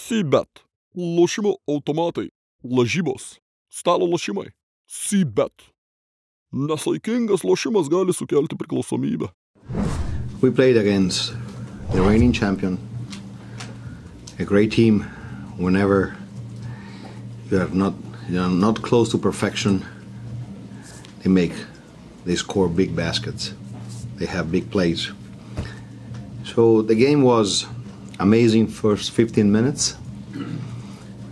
Sybet. Lošimo automatai. Lažybos. Stalo lošimai. Sybet. Nesaikingas lošimas gali sukelti priklausomybę. We played against the reigning champion, a great team. Whenever you're not close to perfection, they score big baskets. They have big plays. So the game was amazing first 15 minutes,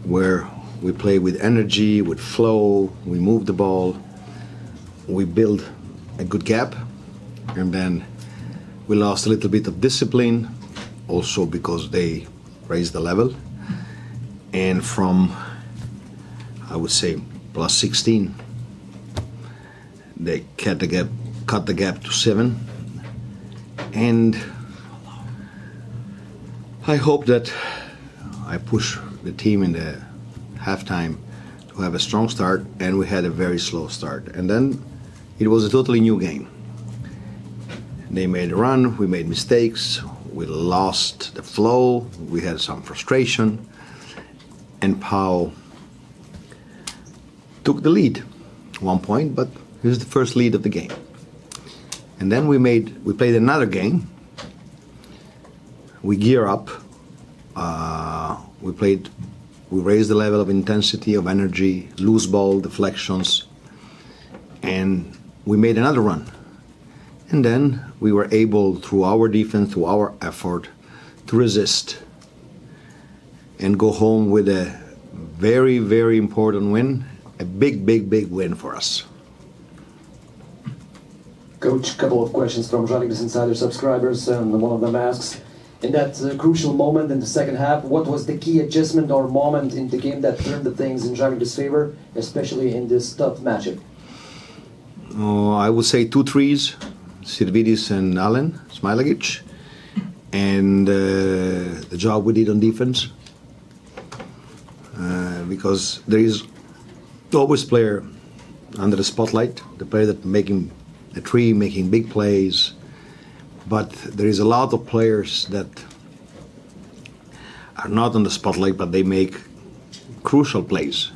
where we played with energy, with flow, we moved the ball, we built a good gap, and then we lost a little bit of discipline, also because they raised the level. And from, I would say, plus 16, they cut the gap to 7. And I hope that I push the team in the halftime to have a strong start, and we had a very slow start. And then it was a totally new game. They made a run, we made mistakes, we lost the flow, we had some frustration, and Pau took the lead 1 point, but it was the first lead of the game. And then we played another game. We gear up. We raised the level of intensity, of energy, loose ball, deflections, and we made another run. And then we were able, through our defense, through our effort, to resist and go home with a very, very important win, a big, big, big win for us. Coach, a couple of questions from Žalgiris Insider subscribers, and one of them asks, in that crucial moment in the second half, what was the key adjustment or moment in the game that turned the things in Žalgiris' favor, especially in this tough matchup? I would say 2 threes, Sirvidis and Alen Smilagic, and the job we did on defense. Because there is always player under the spotlight, the player that making a three, making big plays, but there is a lot of players that are not on the spotlight, but they make crucial plays.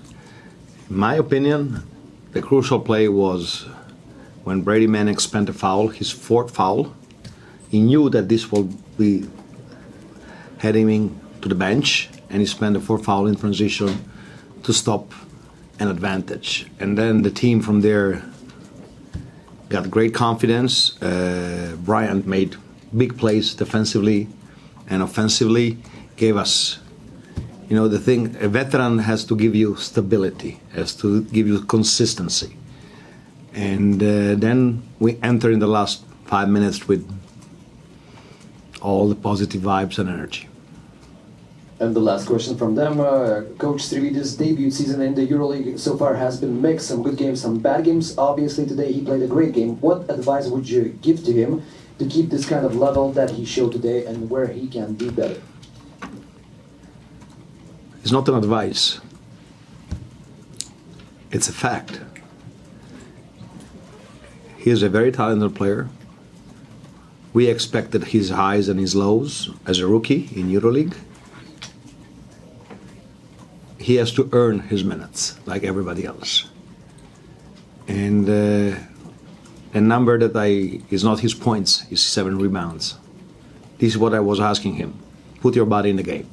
In my opinion, the crucial play was when Brady Manning spent a foul, his 4th foul. He knew that this will be heading to the bench, and he spent a 4th foul in transition to stop an advantage. And then the team from there got great confidence. Bryant made big plays defensively and offensively, gave us, the thing, a veteran has to give you stability, has to give you consistency. And then we enter in the last 5 minutes with all the positive vibes and energy. And the last question from them, Coach Srividis' debut season in the EuroLeague so far has been mixed, some good games, some bad games. Obviously today he played a great game. What advice would you give to him to keep this kind of level that he showed today and where he can do better? It's not an advice. It's a fact. He is a very talented player. We expected his highs and his lows as a rookie in EuroLeague. He has to earn his minutes like everybody else. And a number that is not his points, is 7 rebounds. This is what I was asking him. Put your body in the game.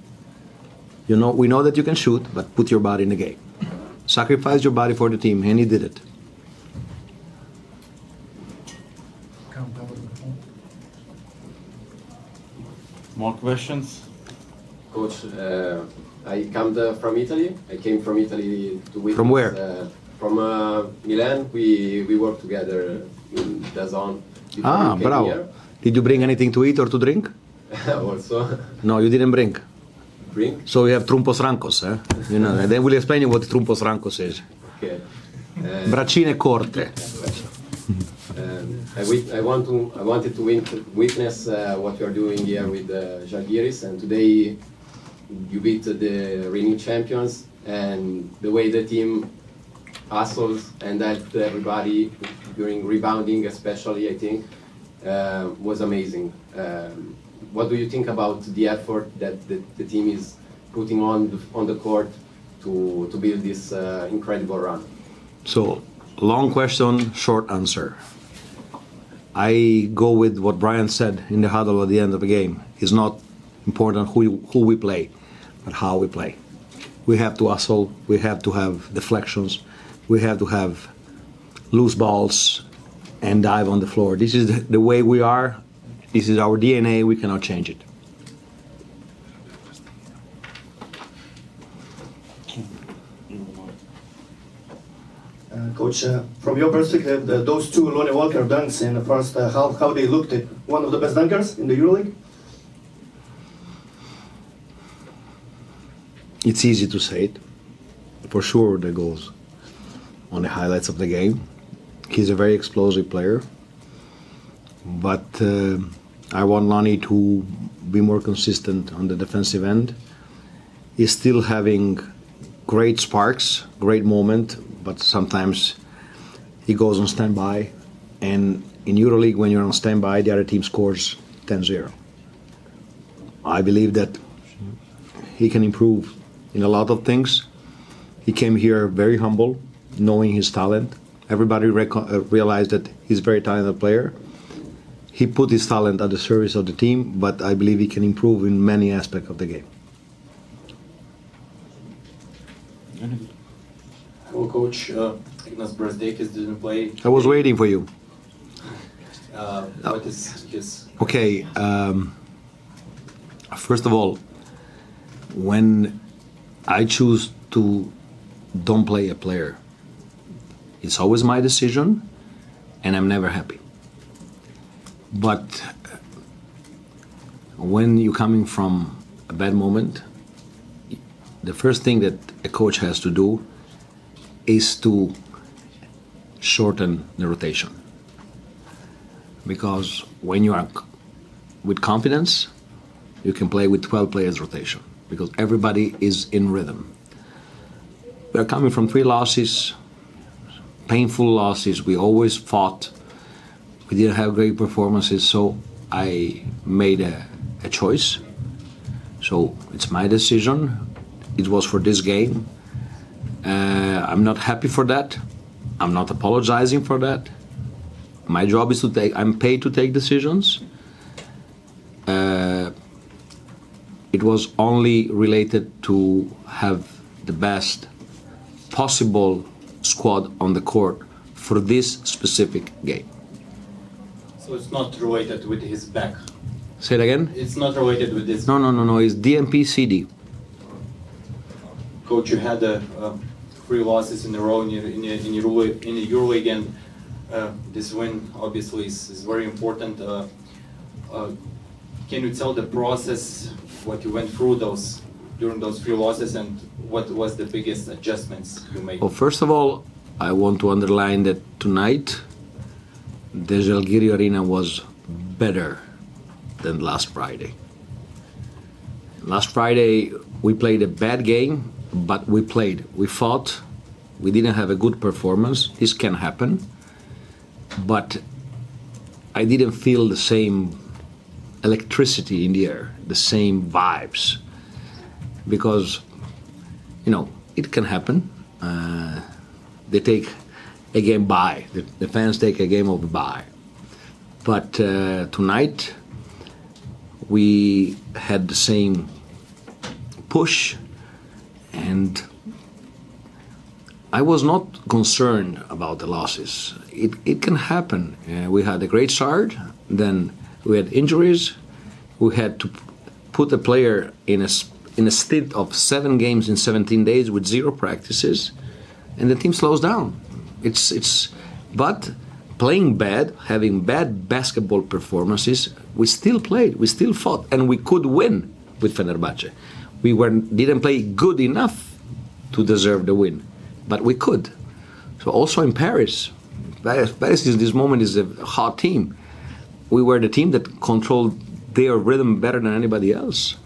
We know that you can shoot, but put your body in the game. Sacrifice your body for the team, and he did it. More questions? Coach, I come from Italy. I came from Italy to witness. From where? From Milan. We work together in DAZN. Bravo. Here. Did you bring anything to eat or to drink? Also. No, you didn't bring. Bring? So we have trumpos rancos, eh? And then we'll explain you what trumpos rancos is. Okay. Braccine corte. I wanted to witness what you are doing here with Žalgiris, and today you beat the reigning champions, and the way the team hustles and helped everybody during rebounding, especially, I think, was amazing. What do you think about the effort that the team is putting on the court to build this incredible run? So, long question, short answer. I go with what Brian said in the huddle at the end of the game. It's not important who we play, but how we play. We have to hustle, we have to have deflections, we have to have loose balls and dive on the floor. This is the way we are. This is our DNA, we cannot change it. Coach, from your perspective, those two Lonnie Walker dunks in the first half, how they looked at one of the best dunkers in the EuroLeague? It's easy to say it. For sure, that goes on the highlights of the game. He's a very explosive player, but I want Lonnie to be more consistent on the defensive end. He's still having great sparks, great moment, but sometimes he goes on standby, and in EuroLeague, when you're on standby, the other team scores 10-0. I believe that he can improve in a lot of things. He came here very humble, knowing his talent. Everybody realized that he's a very talented player. He put his talent at the service of the team, but I believe he can improve in many aspects of the game. Hello, Coach. Ignas Brazdeikis didn't play. I was waiting for you. What is his... Okay, first of all, when I choose to don't play a player, it's always my decision, and I'm never happy. But when you're coming from a bad moment, the first thing that a coach has to do is to shorten the rotation. Because when you are with confidence, you can play with 12 players rotation, because everybody is in rhythm. We are coming from 3 losses, painful losses. We always fought. We didn't have great performances, so I made a choice. So it's my decision. It was for this game. I'm not happy for that. I'm not apologizing for that. My job is to take, I'm paid to take decisions. It was only related to have the best possible squad on the court for this specific game. So it's not related with his back? Say it again? It's not related with this... No. It's DMP-CD. Coach, you had 3 losses in a row in the EuroLeague, and this win obviously is very important. Can you tell the process, what you went through during those 3 losses, and what was the biggest adjustments you made? Well, first of all, I want to underline that tonight the Žalgirio arena was better than last Friday. Last Friday we played a bad game, but we played. We fought. We didn't have a good performance. This can happen. But I didn't feel the same electricity in the air, the same vibes. Because, you know, it can happen. They take a game by. The fans take a game of by. But tonight we had the same push, and I was not concerned about the losses. It can happen. We had a great start, then we had injuries. We had to put a player in a stint of 7 games in 17 days with 0 practices, and the team slows down. But playing bad, having bad basketball performances, we still played, we still fought, and we could win with Fenerbahce. We didn't play good enough to deserve the win, but we could. So also in Paris is this moment is a hot team. We were the team that controlled their rhythm better than anybody else.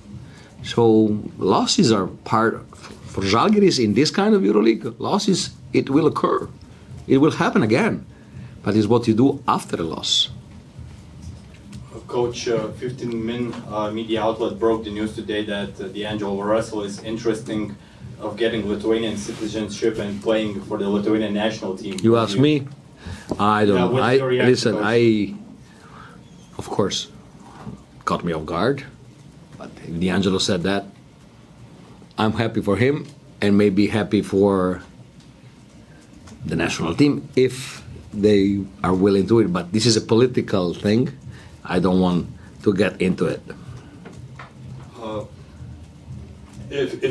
So losses are part, for Žalgiris in this kind of EuroLeague, losses, it will occur. It will happen again. But it's what you do after a loss. Coach, 15-min media outlet broke the news today that D'Angelo Russell is interested of getting Lithuanian citizenship and playing for the Lithuanian national team. You ask me? I don't know. what's your reaction, Listen, Coach? Of course, caught me off guard. But if D'Angelo said that, I'm happy for him and maybe happy for the national team if they are willing to do it. But this is a political thing. I don't want to get into it. If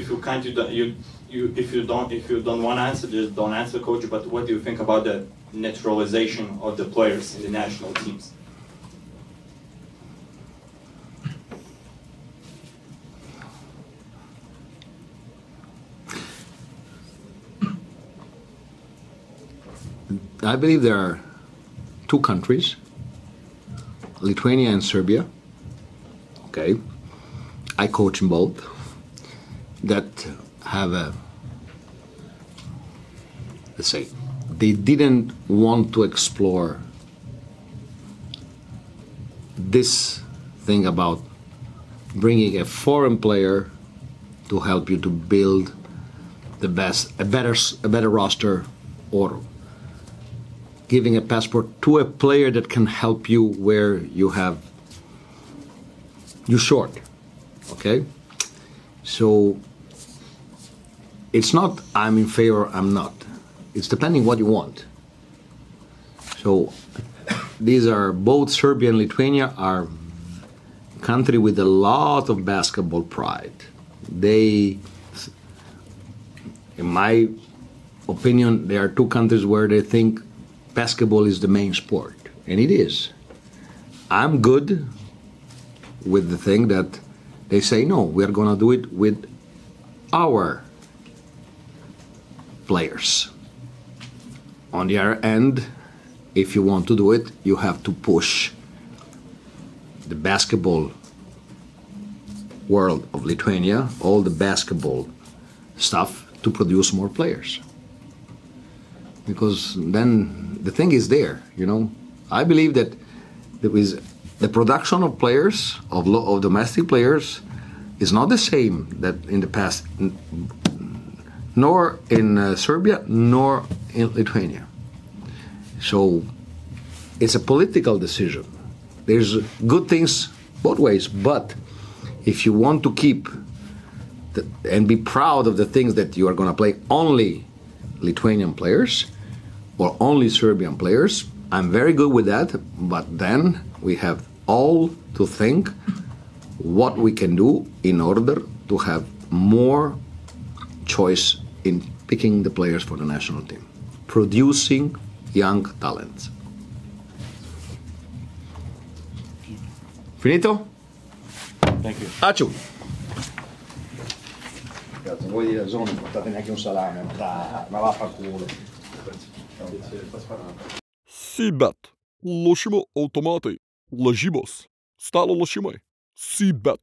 you can't, if you don't want to answer, just don't answer, Coach. But what do you think about the naturalization of the players in the national teams? I believe there are two countries, Lithuania and Serbia. Okay, I coach in both. That have a, let's say, they didn't want to explore this thing about bringing a foreign player to help you to build the best, a better roster, or giving a passport to a player that can help you where you're short. Okay, so it's not I'm in favor, I'm not. It's depending what you want. So these are both Serbia and Lithuania are country with a lot of basketball pride. They, in my opinion, there are two countries where they think basketball is the main sport, and it is. I'm good with the thing that they say, no, we're going to do it with our players. On the other end, if you want to do it, you have to push the basketball world of Lithuania, all the basketball stuff, to produce more players. Because then the thing is there, you know. I believe that there is the production of players, of domestic players, is not the same that in the past, nor in Serbia, nor in Lithuania. So it's a political decision. There's good things both ways, but if you want to keep and be proud of the things that you are going to play only Lithuanian players or only Serbian players, I'm very good with that, but then we have all to think what we can do in order to have more choice in picking the players for the national team, producing young talents. Finito? Thank you. Ačiū. Vuoi dire zona, portate neanche un salame, ma vaffanculo. Sybet. Lošimo automatai. Lažybos. Stalo lošimai. Sybet.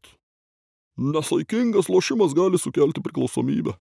Nesaikingas lošimas gali sukelti priklausomybę.